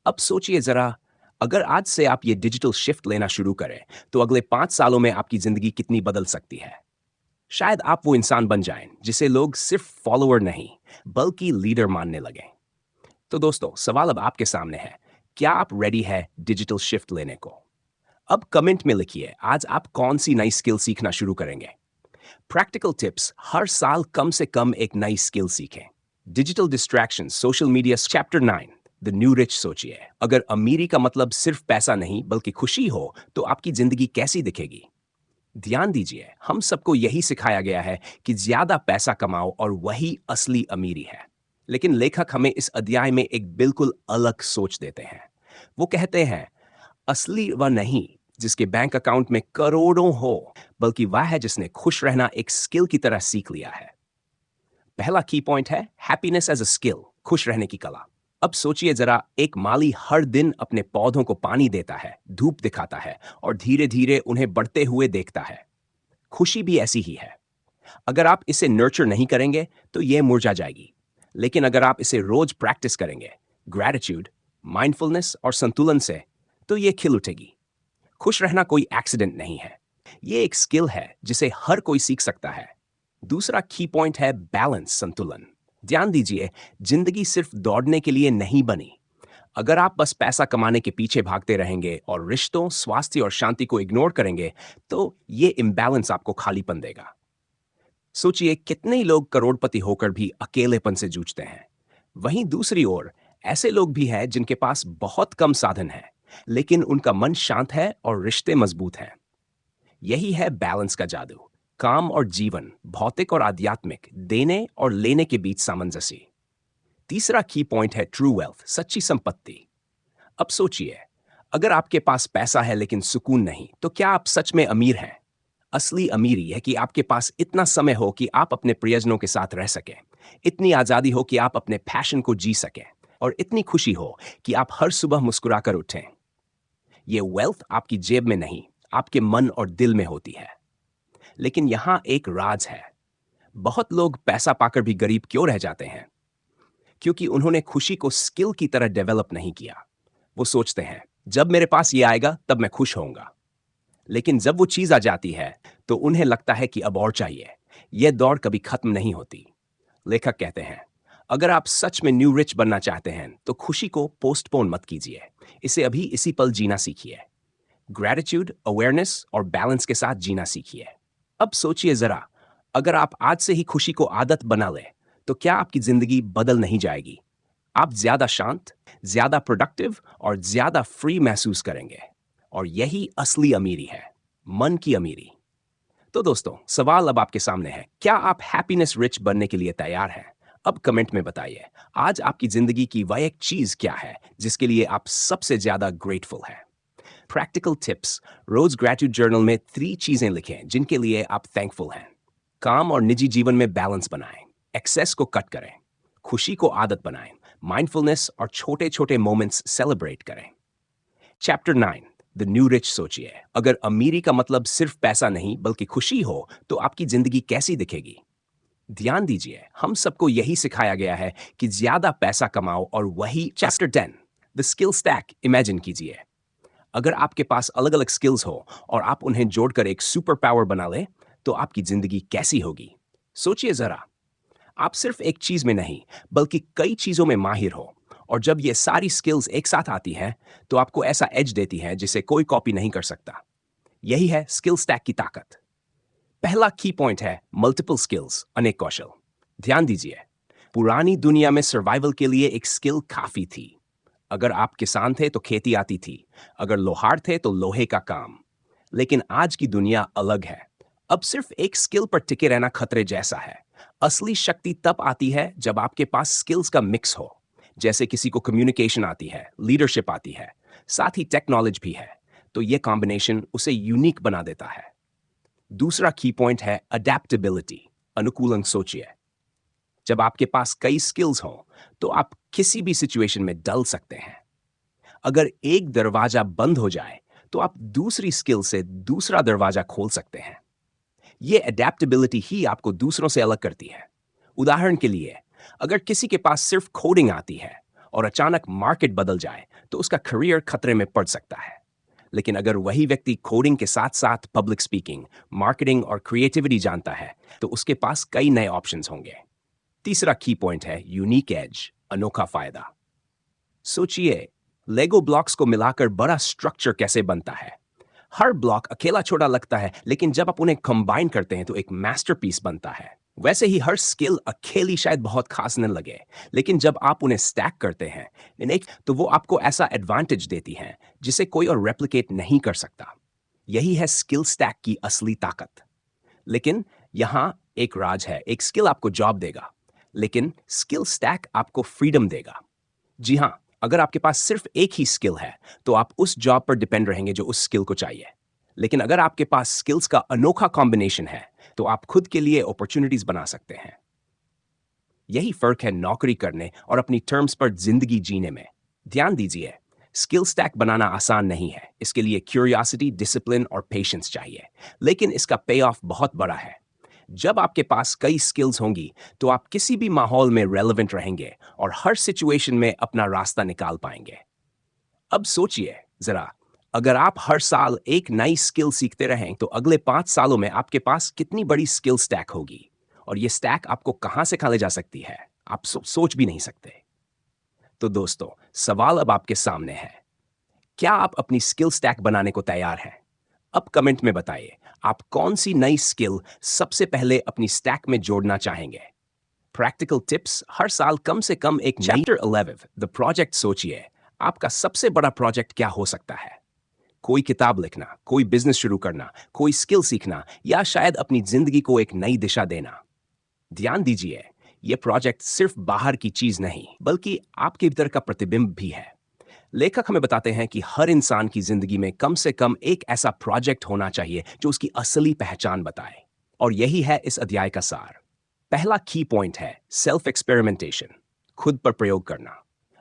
अब सोचिए जरा, अगर आज से आप ये डिजिटल शिफ्ट लेना शुरू करें, तो अगले 5 सालों में आपकी जिंदगी कितनी बदल सकती है। शायद आप वो इंसान बन जाएं जिसे लोग सिर्फ फॉलोअर नहीं, बल्कि लीडर मानने लगें। तो दोस्तों, सवाल अब आपके सामने है, क्या आप रेडी है डिजिटल शिफ्ट लेने को? अब कमेंट में लिखिए, आज आप कौन सी नई स्किल सीखना शुरू करेंगे। प्रैक्टिकल टिप्स, हर साल कम से कम एक नई स्किल सीखें। Digital distraction, social media, chapter 9 the new rich सोचिए। अगर अमीरी का मतलब सिर्फ पैसा नहीं बल्कि खुशी हो, तो आपकी जिंदगी कैसी दिखेगी? ध्यान दीजिए, हम सबको यही सिखाया गया है कि ज्यादा पैसा कमाओ और वही असली अमीरी है। लेकिन लेखक हमें इस अध्याय में एक बिल्कुल अलग सोच देते हैं। वो कहते हैं, असली वह नहीं जिसके बैंक अकाउंट में करोड़ों हो, बल्कि वह है जिसने खुश रहना एक स्किल की तरह सीख लिया है। पहला की पॉइंट है हैप्पीनेस एज अ स्किल, खुश रहने की कला। अब सोचिए जरा, एक माली हर दिन अपने पौधों को पानी देता है, धूप दिखाता है और धीरे धीरे उन्हें बढ़ते हुए देखता है। खुशी भी ऐसी ही है। अगर आप इसे नर्चर नहीं करेंगे, तो यह मुरझा जाएगी। लेकिन अगर आप इसे रोज प्रैक्टिस करेंगे, ग्रैटिट्यूड, माइंडफुलनेस और संतुलन से, तो यह खिल उठेगी। खुश रहना कोई एक्सीडेंट नहीं है, यह एक स्किल है जिसे हर कोई सीख सकता है। दूसरा की पॉइंट है बैलेंस, संतुलन। ध्यान दीजिए, जिंदगी सिर्फ दौड़ने के लिए नहीं बनी। अगर आप बस पैसा कमाने के पीछे भागते रहेंगे और रिश्तों, स्वास्थ्य और शांति को इग्नोर करेंगे, तो ये इम्बैलेंस आपको खालीपन देगा। सोचिए, कितने ही लोग करोड़पति होकर भी अकेलेपन से जूझते हैं। वहीं दूसरी ओर ऐसे लोग भी हैं जिनके पास बहुत कम साधन है, लेकिन उनका मन शांत है और रिश्ते मजबूत हैं। यही है बैलेंस का जादू, काम और जीवन, भौतिक और आध्यात्मिक, देने और लेने के बीच सामंजस्य। तीसरा की पॉइंट है ट्रू वेल्थ, सच्ची संपत्ति। अब सोचिए, अगर आपके पास पैसा है लेकिन सुकून नहीं, तो क्या आप सच में अमीर हैं? असली अमीरी है कि आपके पास इतना समय हो कि आप अपने प्रियजनों के साथ रह सकें, इतनी आजादी हो कि आप अपने पैशन को जी सकें, और इतनी खुशी हो कि आप हर सुबह मुस्कुराकर उठें। ये वेल्थ आपकी जेब में नहीं, आपके मन और दिल में होती है। लेकिन यहां एक राज है, बहुत लोग पैसा पाकर भी गरीब क्यों रह जाते हैं? क्योंकि उन्होंने खुशी को स्किल की तरह डेवलप नहीं किया। वो सोचते हैं, जब मेरे पास ये आएगा तब मैं खुश होऊंगा। लेकिन जब वो चीज आ जाती है, तो उन्हें लगता है कि अब और चाहिए। यह दौड़ कभी खत्म नहीं होती। लेखक कहते हैं, अगर आप सच में न्यू रिच बनना चाहते हैं, तो खुशी को पोस्टपोन मत कीजिए, इसे अभी इसी पल जीना सीखिए। ग्रैटिट्यूड, अवेयरनेस और बैलेंस के साथ जीना सीखिए। अब सोचिए जरा, अगर आप आज से ही खुशी को आदत बना लें, तो क्या आपकी जिंदगी बदल नहीं जाएगी? आप ज्यादा शांत, ज्यादा प्रोडक्टिव और ज्यादा फ्री महसूस करेंगे। और यही असली अमीरी है, मन की अमीरी। तो दोस्तों, सवाल अब आपके सामने है। क्या आप हैप्पीनेस रिच बनने के लिए तैयार हैं? अब कमेंट में बताइए, आज आपकी ज़िंदगी की वह एक चीज़ क्या है, जिसके लिए आप सबसे ज़्यादा ग्रेटफुल हैं? प्रैक्टिकल टिप्स, रोज़ ग्रैटिट्यूड जर्नल में 3 चीज़ें लिखें, जिनके लिए आप थैंकफुल हैं। काम और निजी जीवन में बैलेंस बनाएँ, एक्सेस को कट करें, खुशी को आदत बनाएँ, माइंडफुलनेस और छोटे-छोटे मोमेंट्स सेलिब्रेट करें। चैप्टर 9 द न्यू रिच सोचिए, अगर अमीरी का मतलब सिर्फ पैसा नहीं बल्कि खुशी हो तो आपकी जिंदगी कैसी दिखेगी? ध्यान दीजिए, हम सबको यही सिखाया गया है कि ज्यादा पैसा कमाओ और वही। Chapter 10 the skill stack imagine कीजिए, अगर आपके पास अलग अलग स्किल्स हो और आप उन्हें जोड़कर एक सुपर पावर बना ले तो आपकी जिंदगी कैसी होगी? सोचिए जरा, आप सिर्फ एक चीज में नहीं बल्कि कई चीजों में माहिर हो, और जब ये सारी स्किल्स एक साथ आती हैं तो आपको ऐसा एज देती हैं जिसे कोई कॉपी नहीं कर सकता। यही है स्किल स्टैक की ताकत। पहला की पॉइंट है मल्टीपल स्किल्स, अनेक कौशल। ध्यान दीजिए, पुरानी दुनिया में सर्वाइवल के लिए एक स्किल काफी थी। अगर आप किसान थे तो खेती आती थी, अगर लोहार थे तो लोहे का काम। लेकिन आज की दुनिया अलग है। अब सिर्फ एक स्किल पर टिके रहना खतरे जैसा है। असली शक्ति तब आती है जब आपके पास स्किल्स का मिक्स हो। जैसे किसी को कम्युनिकेशन आती है, लीडरशिप आती है, साथ ही टेक्नोलॉजी भी है, तो ये कॉम्बिनेशन उसे यूनिक बना देता है। दूसरा की पॉइंट है अडेप्टेबिलिटी, अनुकूलन सोचिए। जब आपके पास कई स्किल्स हों तो आप किसी भी सिचुएशन में डल सकते हैं। अगर एक दरवाजा बंद हो जाए तो आप दूसरी स्किल से दूसरा दरवाजा खोल सकते हैं। ये अडेप्टेबिलिटी ही आपको दूसरों से अलग करती है। उदाहरण के लिए, अगर किसी के पास सिर्फ कोडिंग आती है और अचानक मार्केट बदल जाए तो उसका करियर खतरे में पड़ सकता है। लेकिन अगर वही व्यक्ति कोडिंग के साथ साथ पब्लिक स्पीकिंग, मार्केटिंग और क्रिएटिविटी जानता है तो उसके पास कई नए ऑप्शंस होंगे। तीसरा की पॉइंट है यूनिक एज, अनोखा फायदा। सोचिए, लेगो ब्लॉक्स को मिलाकर बड़ा स्ट्रक्चर कैसे बनता है। हर ब्लॉक अकेला छोटा लगता है, लेकिन जब आप उन्हें कंबाइन करते हैं तो एक मास्टरपीस बनता है। वैसे ही हर स्किल अकेली शायद बहुत खास न लगे, लेकिन जब आप उन्हें स्टैक करते हैं इन एक, तो वो आपको ऐसा एडवांटेज देती हैं जिसे कोई और रेप्लिकेट नहीं कर सकता। यही है स्किल स्टैक की असली ताकत। लेकिन यहाँ एक राज है, एक स्किल आपको जॉब देगा, लेकिन स्किल स्टैक आपको फ्रीडम देगा। जी हाँ, अगर आपके पास सिर्फ एक ही स्किल है तो आप उस जॉब पर डिपेंड रहेंगे जो उस स्किल को चाहिए। लेकिन अगर आपके पास स्किल्स का अनोखा कॉम्बिनेशन है तो आप खुद के लिए अपॉर्चुनिटीज बना सकते हैं। यही फर्क है नौकरी करने और अपनी टर्म्स पर जिंदगी जीने में। ध्यान दीजिए, स्किल स्टैक बनाना आसान नहीं है। इसके लिए क्यूरियोसिटी, डिसिप्लिन और पेशेंस चाहिए, लेकिन इसका पे ऑफ बहुत बड़ा है। जब आपके पास कई स्किल्स होंगी तो आप किसी भी माहौल में रेलेवेंट रहेंगे और हर सिचुएशन में अपना रास्ता निकाल पाएंगे। अब सोचिए जरा, अगर आप हर साल एक नई स्किल सीखते रहें तो अगले 5 सालों में आपके पास कितनी बड़ी स्किल स्टैक होगी, और ये स्टैक आपको कहां से खा ले जा सकती है, आप सोच भी नहीं सकते। तो दोस्तों, सवाल अब आपके सामने है, क्या आप अपनी स्किल स्टैक बनाने को तैयार हैं? अब कमेंट में बताइए, आप कौन सी नई स्किल सबसे पहले अपनी स्टैक में जोड़ना चाहेंगे? प्रैक्टिकल टिप्स, हर साल कम से कम एक। चैप्टर 11 द प्रोजेक्ट सोचिए, आपका सबसे बड़ा प्रोजेक्ट क्या हो सकता है? कोई किताब लिखना, कोई बिजनेस शुरू करना, कोई स्किल सीखना, या शायद अपनी जिंदगी को एक नई दिशा देना। ध्यान दीजिए, यह प्रोजेक्ट सिर्फ बाहर की चीज नहीं बल्कि आपके भीतर का प्रतिबिंब भी है। लेखक हमें बताते हैं कि हर इंसान की जिंदगी में कम से कम एक ऐसा प्रोजेक्ट होना चाहिए जो उसकी असली पहचान बताए, और यही है इस अध्याय का सार। पहला की पॉइंट है सेल्फ एक्सपेरिमेंटेशन, खुद पर प्रयोग करना।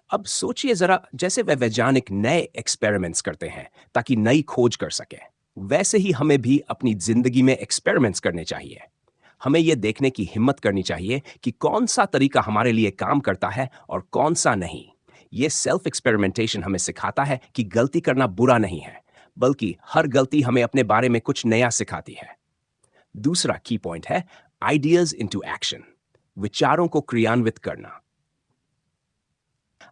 अब सोचिए जरा, जैसे वह वैज्ञानिक नए एक्सपेरिमेंट्स करते हैं ताकि नई खोज कर सके, वैसे ही हमें भी अपनी जिंदगी में एक्सपेरिमेंट्स करने चाहिए। हमें यह देखने की हिम्मत करनी चाहिए कि कौन सा तरीका हमारे लिए काम करता है और कौन सा नहीं। ये सेल्फ एक्सपेरिमेंटेशन हमें सिखाता है कि गलती करना बुरा नहीं है, बल्कि हर गलती हमें अपने बारे में कुछ नया सिखाती है। दूसरा की पॉइंट है आइडियाज इनटू एक्शन, विचारों को क्रियान्वित करना।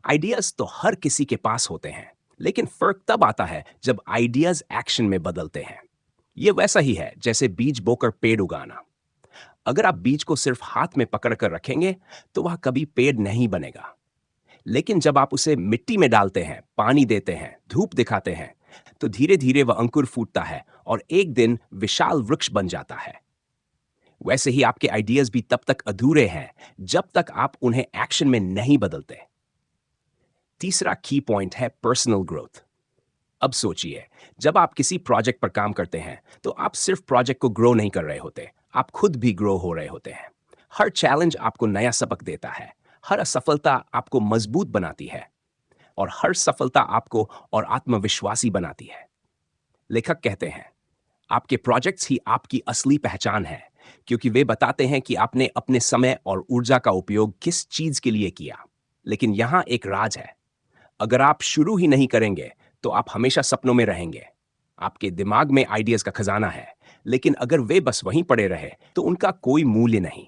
आइडियाज तो हर किसी के पास होते हैं, लेकिन फर्क तब आता है जब आइडियाज एक्शन में बदलते हैं। यह वैसा ही है जैसे बीज बोकर पेड़ उगाना। अगर आप बीज को सिर्फ हाथ में पकड़कर रखेंगे तो वह कभी पेड़ नहीं बनेगा, लेकिन जब आप उसे मिट्टी में डालते हैं, पानी देते हैं, धूप दिखाते हैं, तो धीरे धीरे वह अंकुर फूटता है और एक दिन विशाल वृक्ष बन जाता है। वैसे ही आपके आइडियाज भी तब तक अधूरे हैं जब तक आप उन्हें एक्शन में नहीं बदलते। तीसरा की पॉइंट है पर्सनल ग्रोथ। अब सोचिए, जब आप किसी प्रोजेक्ट पर काम करते हैं तो आप सिर्फ प्रोजेक्ट को ग्रो नहीं कर रहे होते, आप खुद भी ग्रो हो रहे होते हैं। हर चैलेंज आपको नया सबक देता है, हर असफलता आपको मजबूत बनाती है और हर सफलता आपको और आत्मविश्वासी बनाती है। लेखक कहते हैं, आपके प्रोजेक्ट्स ही आपकी असली पहचान है, क्योंकि वे बताते हैं कि आपने अपने समय और ऊर्जा का उपयोग किस चीज के लिए किया। लेकिन यहां एक राज है, अगर आप शुरू ही नहीं करेंगे तो आप हमेशा सपनों में रहेंगे। आपके दिमाग में आइडियाज का खजाना है, लेकिन अगर वे बस वहीं पड़े रहे तो उनका कोई मूल्य नहीं।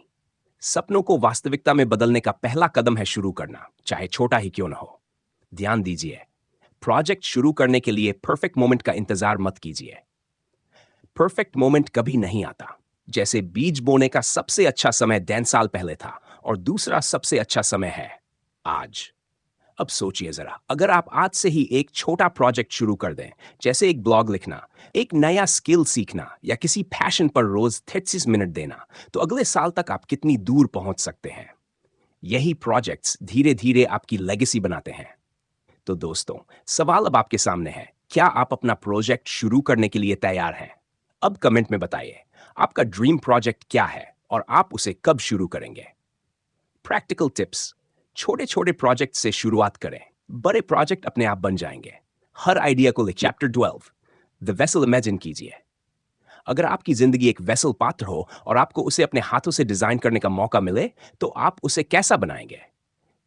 सपनों को वास्तविकता में बदलने का पहला कदम है शुरू करना, चाहे छोटा ही क्यों ना हो। ध्यान दीजिए, प्रोजेक्ट शुरू करने के लिए परफेक्ट मोमेंट का इंतजार मत कीजिए। परफेक्ट मोमेंट कभी नहीं आता। जैसे बीज बोने का सबसे अच्छा समय 1.5 साल पहले था और दूसरा सबसे अच्छा समय है आज। अब सोचिए जरा, अगर आप आज से ही एक छोटा प्रोजेक्ट शुरू कर दें, जैसे एक ब्लॉग लिखना, एक नया स्किल सीखना या किसी पैशन पर रोज 33 मिनट देना, तो अगले साल तक आप कितनी दूर पहुंच सकते हैं। यही प्रोजेक्ट्स धीरे धीरे आपकी लेगेसी बनाते हैं। तो दोस्तों, सवाल अब आपके सामने है, क्या आप अपना प्रोजेक्ट शुरू करने के लिए तैयार हैं? अब कमेंट में बताइए, आपका ड्रीम प्रोजेक्ट क्या है और आप उसे कब शुरू करेंगे। प्रैक्टिकल टिप्स, छोटे छोटे प्रोजेक्ट से शुरुआत करें, बड़े प्रोजेक्ट अपने आप बन जाएंगे। हर आइडिया को लिखिए। चैप्टर 12, द वेसल इमेजिन कीजिए। अगर आपकी जिंदगी एक वेसल पात्र हो और आपको उसे अपने हाथों से डिजाइन करने का मौका मिले, तो आप उसे कैसा बनाएंगे?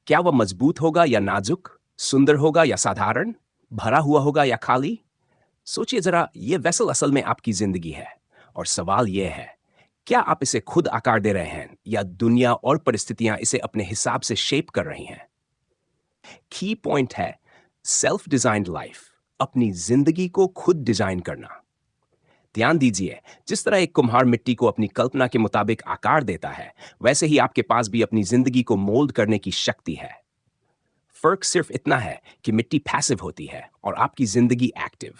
क्या वह मजबूत होगा या नाजुक, सुंदर होगा या साधारण, भरा हुआ होगा या खाली? सोचिए जरा, यह वेसल असल में आपकी जिंदगी है और सवाल यह है, क्या आप इसे खुद आकार दे रहे हैं या दुनिया और परिस्थितियां इसे अपने हिसाब से शेप कर रही हैं? की पॉइंट है सेल्फ डिजाइन्ड लाइफ, अपनी जिंदगी को खुद डिजाइन करना। ध्यान दीजिए, जिस तरह एक कुम्हार मिट्टी को अपनी कल्पना के मुताबिक आकार देता है, वैसे ही आपके पास भी अपनी जिंदगी को मोल्ड करने की शक्ति है। फर्क सिर्फ इतना है कि मिट्टी पैसिव होती है और आपकी जिंदगी एक्टिव।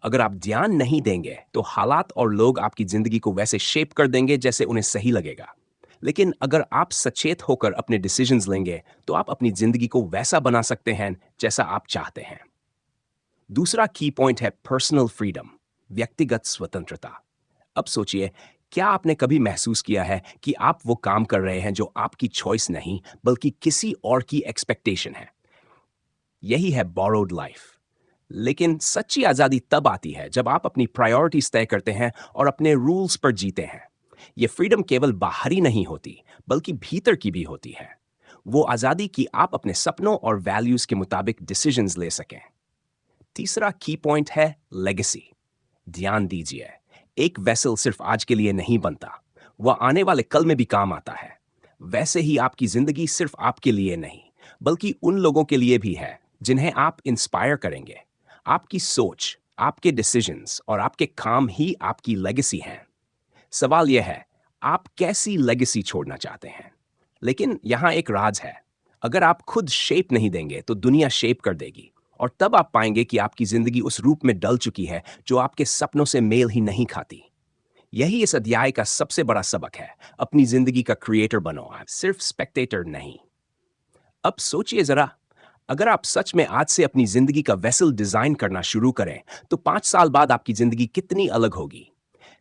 अगर आप ध्यान नहीं देंगे तो हालात और लोग आपकी जिंदगी को वैसे शेप कर देंगे जैसे उन्हें सही लगेगा। लेकिन अगर आप सचेत होकर अपने डिसीजंस लेंगे तो आप अपनी जिंदगी को वैसा बना सकते हैं जैसा आप चाहते हैं। दूसरा की पॉइंट है पर्सनल फ्रीडम, व्यक्तिगत स्वतंत्रता। अब सोचिए, क्या आपने कभी महसूस किया है कि आप वो काम कर रहे हैं जो आपकी चॉइस नहीं बल्कि किसी और की एक्सपेक्टेशन है? यही है बोरोड लाइफ। लेकिन सच्ची आजादी तब आती है जब आप अपनी प्रायोरिटीज तय करते हैं और अपने रूल्स पर जीते हैं। यह फ्रीडम केवल बाहरी नहीं होती, बल्कि भीतर की भी होती है। वो आजादी कि आप अपने सपनों और वैल्यूज के मुताबिक डिसीजंस ले सकें। तीसरा की पॉइंट है लेगेसी। ध्यान दीजिए, एक वेसल सिर्फ आज के लिए नहीं बनता, वह आने वाले कल में भी काम आता है। वैसे ही आपकी जिंदगी सिर्फ आपके लिए नहीं, बल्कि उन लोगों के लिए भी है जिन्हें आप इंस्पायर करेंगे। आपकी सोच, आपके डिसीजंस और आपके काम ही आपकी लेगेसी हैं। सवाल यह है, आप कैसी लेगेसी छोड़ना चाहते हैं? लेकिन यहां एक राज है, अगर आप खुद शेप नहीं देंगे तो दुनिया शेप कर देगी और तब आप पाएंगे कि आपकी जिंदगी उस रूप में डल चुकी है जो आपके सपनों से मेल ही नहीं खाती। यही इस अध्याय का सबसे बड़ा सबक है, अपनी जिंदगी का क्रिएटर बनो, आप सिर्फ स्पेक्टेटर नहीं। अब सोचिए जरा, अगर आप सच में आज से अपनी जिंदगी का वेसल डिजाइन करना शुरू करें तो 5 साल बाद आपकी जिंदगी कितनी अलग होगी।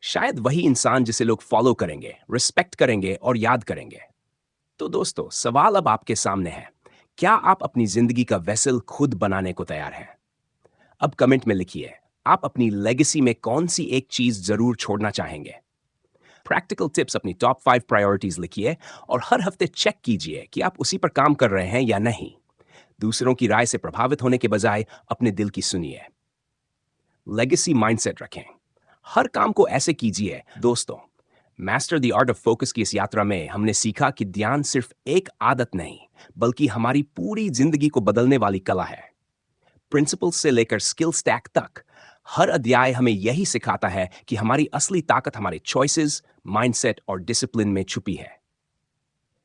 शायद वही इंसान जिसे लोग फॉलो करेंगे, रिस्पेक्ट करेंगे और याद करेंगे। तो दोस्तों, सवाल अब आपके सामने है, क्या आप अपनी जिंदगी का वेसल खुद बनाने को तैयार हैं? अब कमेंट में लिखिए, आप अपनी लेगेसी में कौन सी एक चीज जरूर छोड़ना चाहेंगे। प्रैक्टिकल टिप्स, अपनी टॉप 5 प्रायोरिटीज लिखिए और हर हफ्ते चेक कीजिए कि आप उसी पर काम कर रहे हैं या नहीं। दूसरों की राय से प्रभावित होने के बजाय अपने दिल की सुनिए। लेगेसी माइंडसेट रखें, हर काम को ऐसे कीजिए। दोस्तों, master the art of focus की इस यात्रा में हमने सीखा कि ध्यान सिर्फ एक आदत नहीं, बल्कि हमारी पूरी जिंदगी को बदलने वाली कला है। प्रिंसिपल्स से लेकर स्किल स्टैक तक, हर अध्याय हमें यही सिखाता है कि हमारी असली ताकत हमारे चॉइसेस, माइंडसेट और डिसिप्लिन में छुपी है।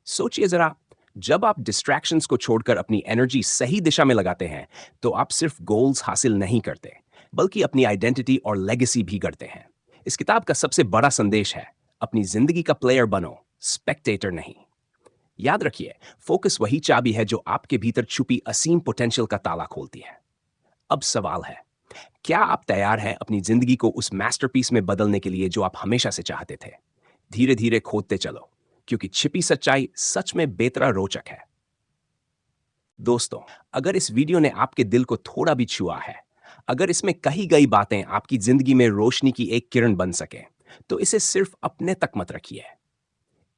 सोचिए जरा, जब आप डिस्ट्रैक्शंस को छोड़कर अपनी एनर्जी सही दिशा में लगाते हैं, तो आप सिर्फ गोल्स हासिल नहीं करते, बल्कि अपनी आइडेंटिटी और लेगेसी भी गढ़ते हैं। इस किताब का सबसे बड़ा संदेश है, अपनी जिंदगी का प्लेयर बनो, स्पेक्टेटर नहीं। याद रखिए, फोकस वही चाबी है जो आपके भीतर छुपी असीम पोटेंशियल का ताला खोलती है। अब सवाल है, क्या आप तैयार हैं अपनी जिंदगी को उस मास्टरपीस में बदलने के लिए जो आप हमेशा से चाहते थे? धीरे धीरे खोदते चलो, क्योंकि छिपी सच्चाई सच में बेहतरा रोचक है। दोस्तों, अगर इस वीडियो ने आपके दिल को थोड़ा भी छुआ है, अगर इसमें कही गई बातें आपकी जिंदगी में रोशनी की एक किरण बन सके, तो इसे सिर्फ अपने तक मत रखिए।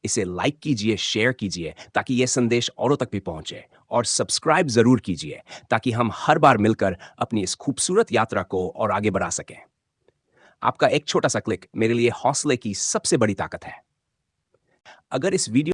इसे लाइक कीजिए, शेयर कीजिए ताकि यह संदेश औरों तक भी पहुंचे, और सब्सक्राइब जरूर कीजिए ताकि हम हर बार मिलकर अपनी इस खूबसूरत यात्रा को और आगे बढ़ा सकें। आपका एक छोटा सा क्लिक मेरे लिए हौसले की सबसे बड़ी ताकत है। अगर इस वीडियो